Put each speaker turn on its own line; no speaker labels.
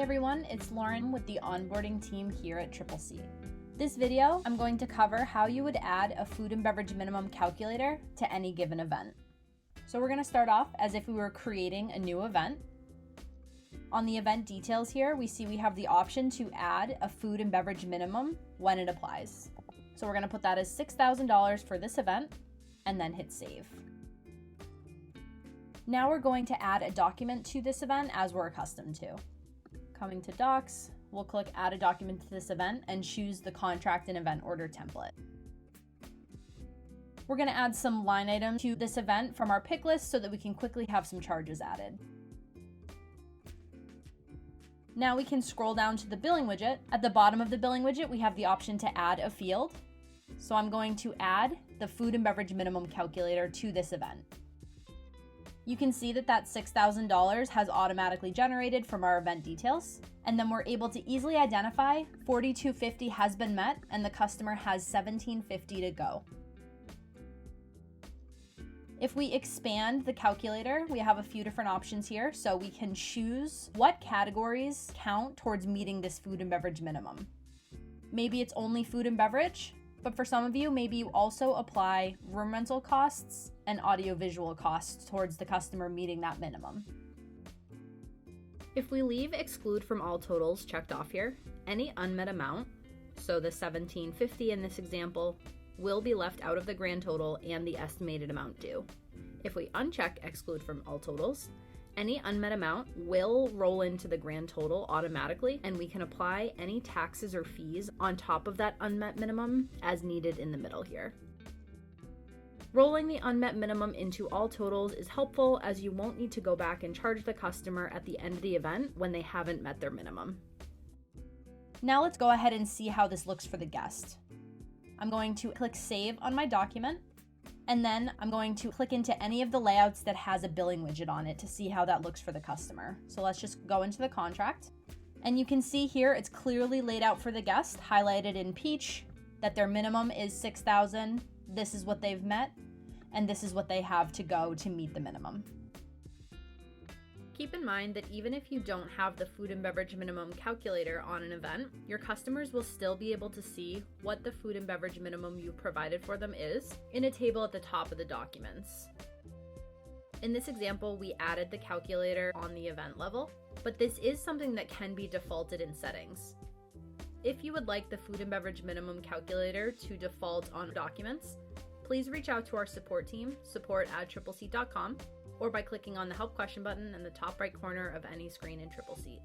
everyone, it's Lauren with the onboarding team here at Triple C. This video, I'm going to cover how you would add a food and beverage minimum calculator to any given event. So we're going to start off as if we were creating a new event. On the event details here, we see we have the option to add a food and beverage minimum when it applies. So we're going to put that as $6,000 for this event and then hit save. Now we're going to add a document to this event as we're accustomed to. Coming to Docs, we'll click Add a Document to this event and choose the Contract and Event Order template. We're going to add some line items to this event from our pick list so that we can quickly have some charges added. Now we can scroll down to the billing widget. At the bottom of the billing widget, we have the option to add a field. So I'm going to add the food and beverage minimum calculator to this event. You can see that $6,000 has automatically generated from our event details, and then we're able to easily identify $4,250 has been met and the customer has $1,750 to go. If we expand the calculator, we have a few different options here, so we can choose what categories count towards meeting this food and beverage minimum. Maybe it's only food and beverage, but for some of you, maybe you also apply room rental costs and audiovisual costs towards the customer meeting that minimum. If we leave exclude from all totals checked off here, any unmet amount, so the $1,750 in this example, will be left out of the grand total and the estimated amount due. If we uncheck exclude from all totals, any unmet amount will roll into the grand total automatically, and we can apply any taxes or fees on top of that unmet minimum as needed in the middle here. Rolling the unmet minimum into all totals is helpful as you won't need to go back and charge the customer at the end of the event when they haven't met their minimum. Now let's go ahead and see how this looks for the guest. I'm going to click Save on my document, and then I'm going to click into any of the layouts that has a billing widget on it to see how that looks for the customer. So let's just go into the contract, and you can see here it's clearly laid out for the guest, highlighted in peach, that their minimum is $6,000, this is what they've met, and this is what they have to go to meet the minimum. Keep in mind that even if you don't have the food and beverage minimum calculator on an event, your customers will still be able to see what the food and beverage minimum you provided for them is in a table at the top of the documents. In this example, we added the calculator on the event level, but this is something that can be defaulted in settings. If you would like the food and beverage minimum calculator to default on documents, please reach out to our support team, support@triplec.com, or by clicking on the Help Question button in the top right corner of any screen in Triple C.